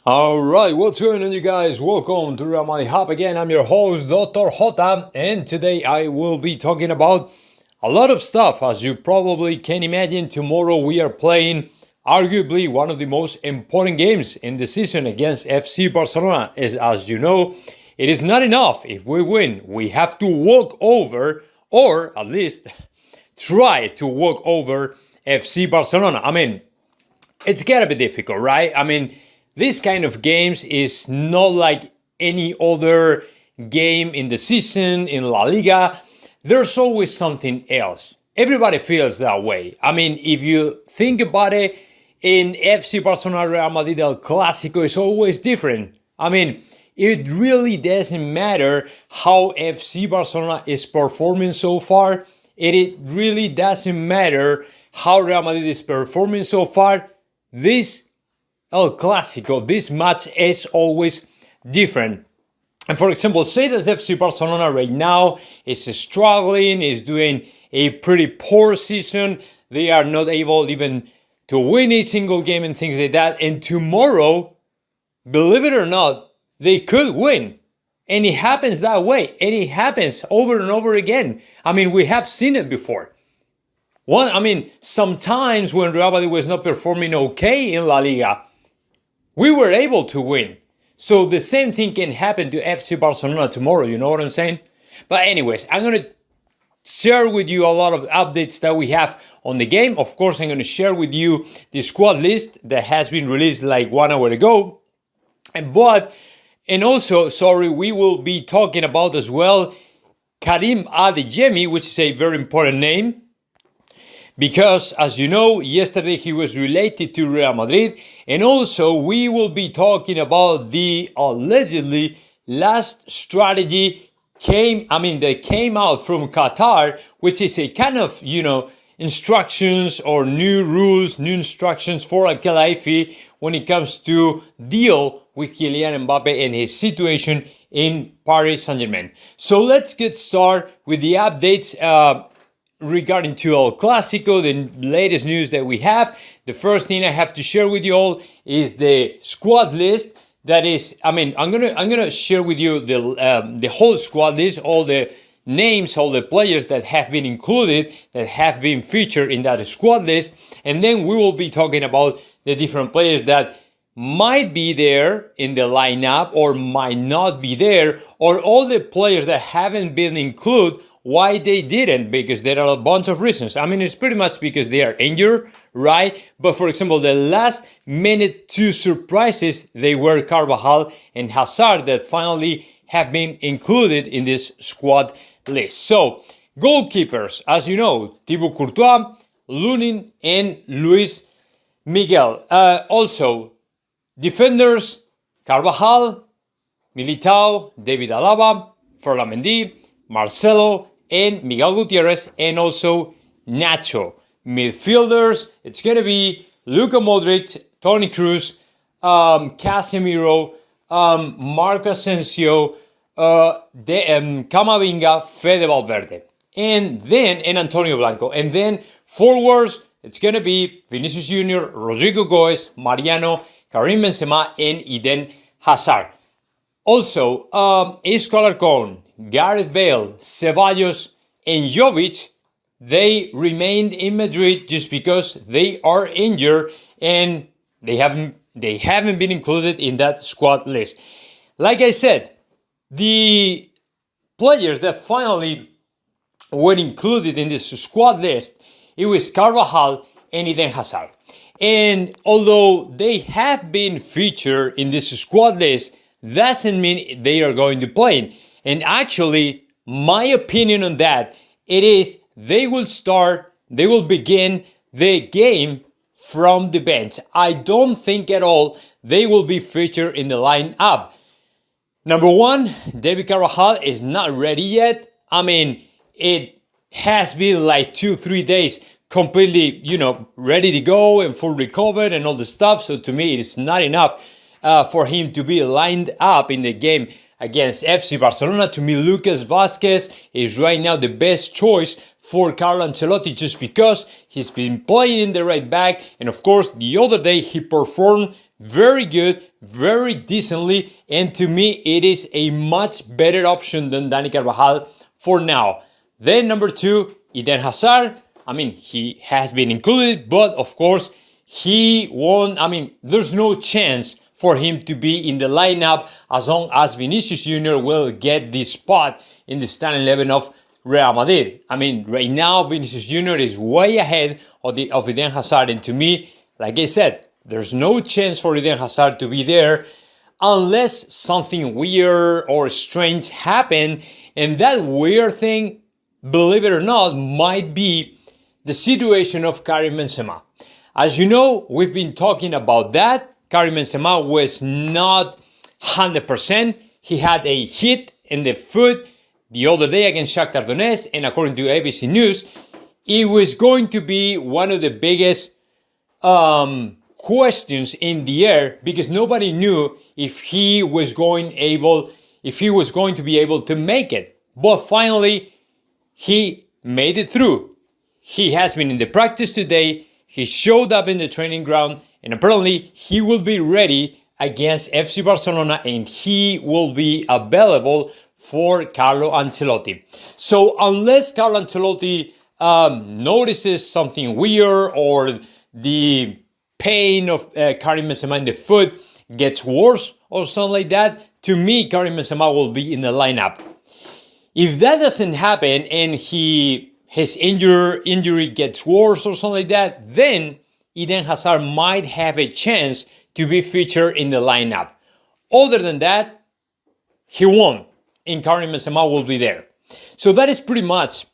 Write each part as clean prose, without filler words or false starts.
Alright, what's going on, you guys? Welcome to Madrid Hub again. I'm your host, Dr. JOTA, and today I will be talking about a lot of stuff. As you probably can imagine, tomorrow we are playing arguably one of the most important games in the season against FC Barcelona. As you know, it is not enough if we win. We have to walk over, or at least try to walk over FC Barcelona. It's gotta be difficult, right? This kind of games is not like any other game in the season, in La Liga. There's always something else. Everybody feels that way. If you think about it, in FC Barcelona-Real Madrid, el clasico is always different. It really doesn't matter how FC Barcelona is performing so far. It really doesn't matter how Real Madrid is performing so far. This El Clasico, this match is always different. And for example, say that FC Barcelona right now is struggling, is doing a pretty poor season. They are not able even to win a single game and things like that. And tomorrow, believe it or not, they could win. And it happens that way. And it happens over and over again. We have seen it before. Sometimes when Real Madrid was not performing okay in La Liga, we were able to win. So the same thing can happen to FC Barcelona tomorrow, you know what I'm saying? But anyways, I'm going to share with you a lot of updates that we have on the game. Of course, I'm going to share with you the squad list that has been released like 1 hour ago. And also, we will be talking about as well Karim Adeyemi, which is a very important name. Because, as you know, yesterday he was related to Real Madrid. And also, we will be talking about the allegedly last strategy that came out from Qatar, which is a kind of, instructions or new rules, new instructions for Al Khelaifi when it comes to deal with Kylian Mbappe and his situation in Paris Saint-Germain. So let's get started with the updates regarding to El Clasico, the latest news that we have. The first thing I have to share with you all is the squad list. That is, I'm gonna share with you the whole squad list, all the names, all the players that have been included, that have been featured in that squad list, and then we will be talking about the different players that might be there in the lineup or might not be there, or all the players that haven't been included. Why they didn't? Because there are a bunch of reasons. It's pretty much because they are injured, right? But for example, the last minute two surprises, they were Carvajal and Hazard that finally have been included in this squad list. So, goalkeepers, as you know, Thibaut Courtois, Lunin, and Luis Miguel. Also, defenders, Carvajal, Militao, David Alaba, Ferland Mendy, Marcelo, and Miguel Gutierrez, and also Nacho. Midfielders, it's going to be Luka Modric, Toni Kroos, Casemiro, Marco Asensio, Camavinga, Fede Valverde, and Antonio Blanco. And then forwards, it's going to be Vinicius Jr., Rodrigo Goes, Mariano, Karim Benzema, and Eden Hazard. Also, Isco Alarcón, Gareth Bale, Ceballos, and Jovic, they remained in Madrid just because they are injured and they haven't been included in that squad list. Like I said, the players that finally were included in this squad list, it was Carvajal and Eden Hazard. And although they have been featured in this squad list, doesn't mean they are going to play. And actually, my opinion on that, it is they will begin the game from the bench. I don't think at all they will be featured in the lineup. Number one, David Carvajal is not ready yet. It has been like 2-3 days completely, ready to go and full recovered and all the stuff. So to me, it's not enough for him to be lined up in the game against FC Barcelona. To me, Lucas Vázquez is right now the best choice for Carlo Ancelotti just because he's been playing in the right back. And of course, the other day he performed very good, very decently, and to me, it is a much better option than Dani Carvajal for now. Then number 2, Eden Hazard. I mean, he has been included, but of course, he won't. I mean, there's no chance for him to be in the lineup as long as Vinicius Jr. will get the spot in the starting 11 of Real Madrid. I mean, right now, Vinicius Jr. is way ahead of Eden Hazard, and to me, like I said, there's no chance for Eden Hazard to be there unless something weird or strange happen, and that weird thing, believe it or not, might be the situation of Karim Benzema. As you know, we've been talking about that. Karim Benzema was not 100%. He had a hit in the foot the other day against Shakhtar Donetsk, and according to ABC News, it was going to be one of the biggest questions in the air because nobody knew if he was going to be able to make it. But finally, he made it through. He has been in the practice today. He showed up in the training ground, and apparently he will be ready against FC Barcelona, and he will be available for Carlo Ancelotti. So unless Carlo Ancelotti notices something weird or the pain of Karim Benzema in the foot gets worse or something like that, to me, Karim Benzema will be in the lineup. If that doesn't happen and his injury gets worse or something like that, then Eden Hazard might have a chance to be featured in the lineup. Other than that, he won't, and Karim Benzema will be there. So that is pretty much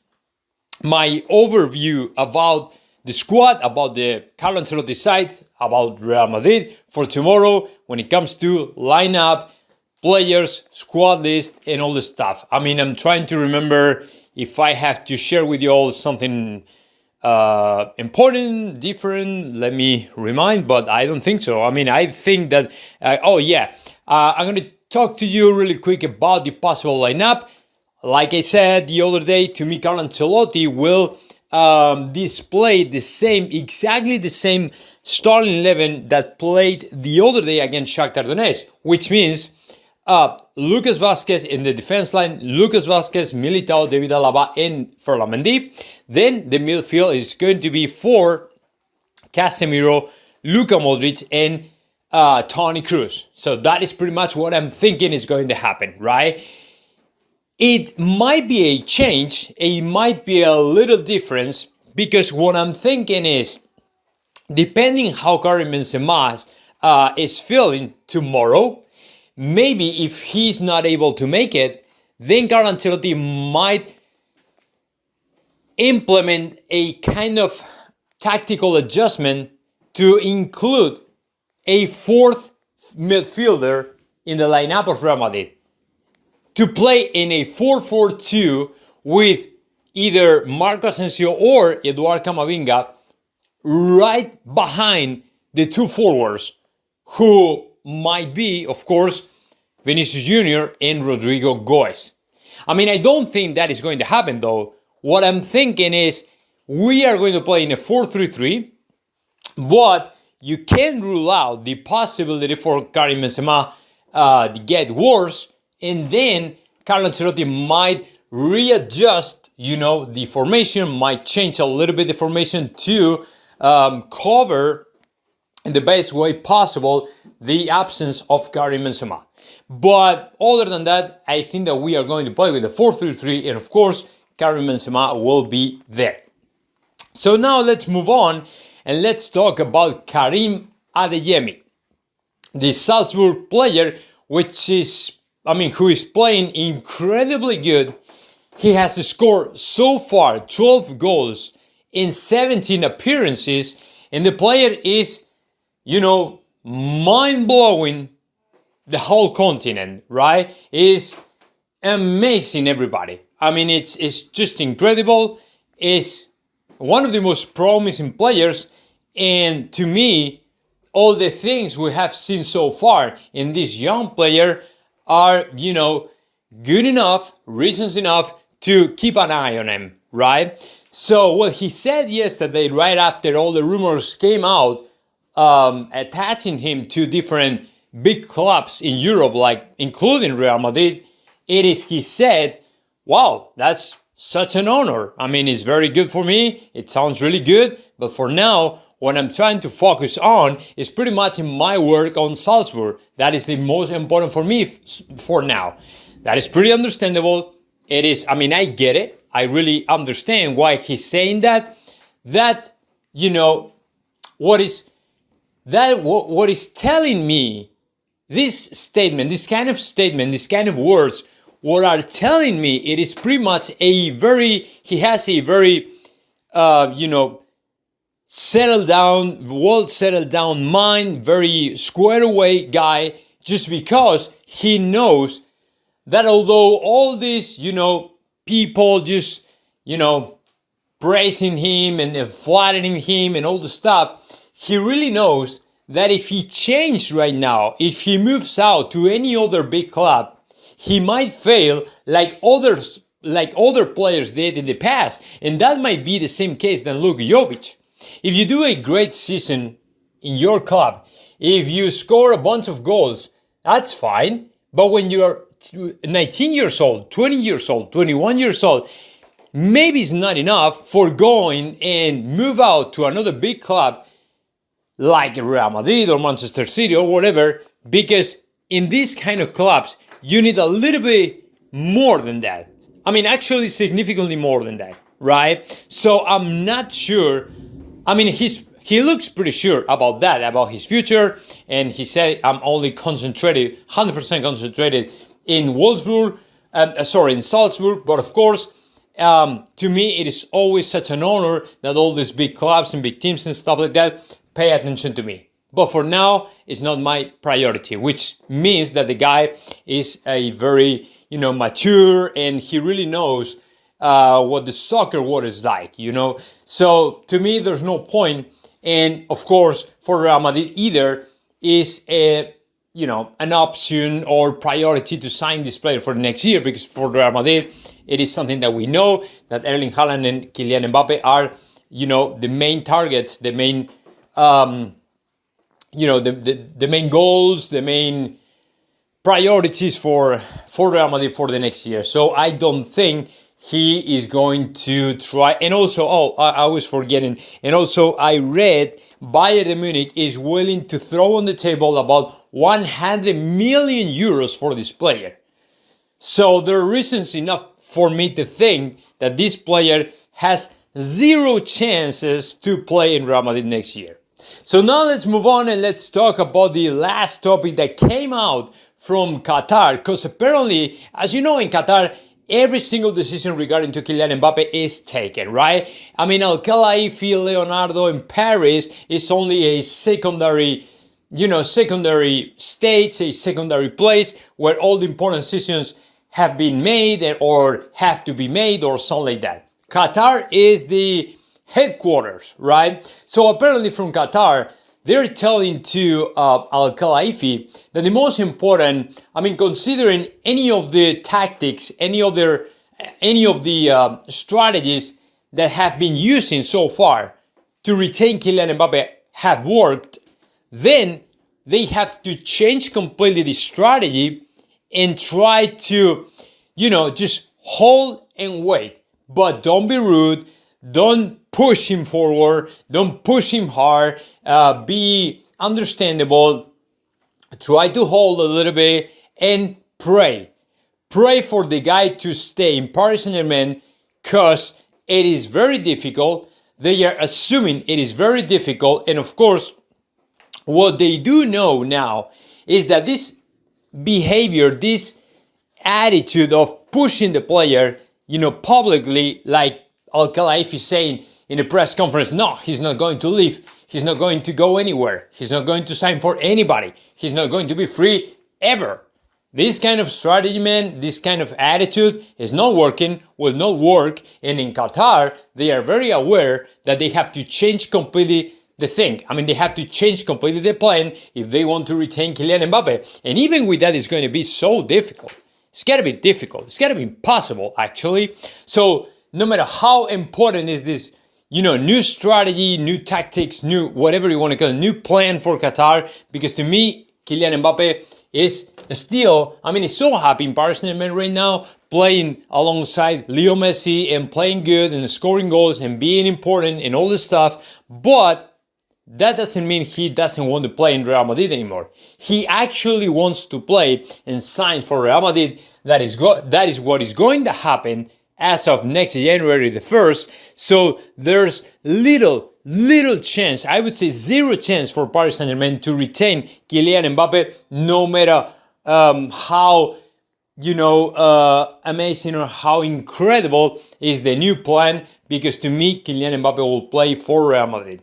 my overview about the squad, about the Carlo Ancelotti side, about Real Madrid for tomorrow when it comes to lineup, players, squad list, and all this stuff. I mean, I'm trying to remember if I have to share with you all something important, different, let me remind, but I don't think so. I mean, I think that, I'm going to talk to you really quick about the possible lineup. Like I said the other day, to me, Carlo Ancelotti will display exactly the same starting 11 that played the other day against Shakhtar Donetsk, which means Lucas Vázquez in the defense line, Lucas Vázquez, Militao, David Alaba, and Ferland Mendy. Then the midfield is going to be for Casemiro, Luka Modric, and Toni Kroos. So that is pretty much what I'm thinking is going to happen, right? It might be a change, it might be a little difference, because what I'm thinking is, depending how Karim Benzema is feeling tomorrow, maybe if he's not able to make it, then Carlo Ancelotti might implement a kind of tactical adjustment to include a fourth midfielder in the lineup of Real Madrid, to play in a 4-4-2 with either Marco Asensio or Eduard Camavinga right behind the two forwards, who might be, of course, Vinicius Jr. and Rodrigo Goes. I mean, I don't think that is going to happen, though. What I'm thinking is we are going to play in a 4-3-3, but you can't rule out the possibility for Karim Benzema to get worse, and then Carlo Ancelotti might readjust, the formation, might change a little bit the formation to cover in the best way possible the absence of Karim Benzema. But other than that, I think that we are going to play with a 4-3-3, and of course, Karim Benzema will be there. So now let's move on and let's talk about Karim Adeyemi, the Salzburg player, who is playing incredibly good. He has scored so far 12 goals in 17 appearances, and the player is, mind-blowing the whole continent, right? Is amazing, everybody. I mean, it's just incredible. It's one of the most promising players, and to me, all the things we have seen so far in this young player are, good enough, reasons enough to keep an eye on him, right? So what he said yesterday, right after all the rumors came out attaching him to different big clubs in Europe, like including Real Madrid, he said, wow, that's such an honor. I mean, it's very good for me. It sounds really good. But for now, what I'm trying to focus on is pretty much in my work on Salzburg. That is the most important for me for now. That is pretty understandable. It is, I mean, I get it. I really understand why he's saying that. That, what is telling me, this statement, this kind of words, what are telling me, it is pretty much he has a very, settled down mind, very squared away guy, just because he knows that although all these, people just, praising him and flattering him and all the stuff, he really knows that if he changed right now, if he moves out to any other big club, he might fail like other players did in the past. And that might be the same case than Luka Jovic. If you do a great season in your club, if you score a bunch of goals, that's fine. But when you're 19 years old, 20 years old, 21 years old, maybe it's not enough for going and move out to another big club like Real Madrid or Manchester City or whatever, because in these kind of clubs, you need a little bit more than that. I mean, actually significantly more than that, right? So I'm not sure. I mean, he looks pretty sure about that, about his future. And he said, I'm only 100% concentrated in in Salzburg. But of course, to me, it is always such an honor that all these big clubs and big teams and stuff like that pay attention to me. But for now, it's not my priority, which means that the guy is a very, mature, and he really knows what the soccer world is like, So to me, there's no point. And of course, for Real Madrid either is an option or priority to sign this player for the next year, because for Real Madrid, it is something that we know that Erling Haaland and Kylian Mbappe are, the main targets, the main the main goals, the main priorities for Real Madrid for the next year. So I don't think he is going to try. And also, I was forgetting. And also, I read Bayern Munich is willing to throw on the table about 100 million euros for this player. So there are reasons enough for me to think that this player has zero chances to play in Real Madrid next year. So now let's move on and let's talk about the last topic that came out from Qatar. Because apparently, as you know, in Qatar, every single decision regarding to Kylian Mbappe is taken, right? I mean, Al-Khelaifi, Leonardo in Paris is only a secondary stage, a secondary place where all the important decisions have been made or have to be made or something like that. Qatar is the headquarters, right? So apparently from Qatar, they're telling to Al-Khelaifi that the most important, considering any of the tactics, any of the strategies that have been using so far to retain Kylian Mbappe have worked, then they have to change completely the strategy and try to, just hold and wait. But don't be rude. Don't push him forward. Don't push him hard. Be understandable. Try to hold a little bit and pray. Pray for the guy to stay in Paris Saint-Germain, because it is very difficult. They are assuming it is very difficult. And of course, what they do know now is that this behavior, this attitude of pushing the player, publicly, like Al-Khelaifi saying in a press conference, no, he's not going to leave. He's not going to go anywhere. He's not going to sign for anybody. He's not going to be free ever. This kind of strategy, man, this kind of attitude is not working, will not work. And in Qatar, they are very aware that they have to change completely the thing. They have to change completely the plan if they want to retain Kylian Mbappe. And even with that, it's going to be so difficult. It's got to be difficult. It's got to be impossible, actually. So no matter how important is this, new strategy, new tactics, new whatever you want to call it, new plan for Qatar. Because to me, Kylian Mbappe is still, he's so happy in Paris Saint-Germain right now, playing alongside Leo Messi and playing good and scoring goals and being important and all this stuff. But that doesn't mean he doesn't want to play in Real Madrid anymore. He actually wants to play and sign for Real Madrid. That is what is going to happen as of next January the 1st. So there's little chance, I would say zero chance for Paris Saint-Germain to retain Kylian Mbappe, no matter how amazing or how incredible is the new plan. Because to me, Kylian Mbappe will play for Real Madrid.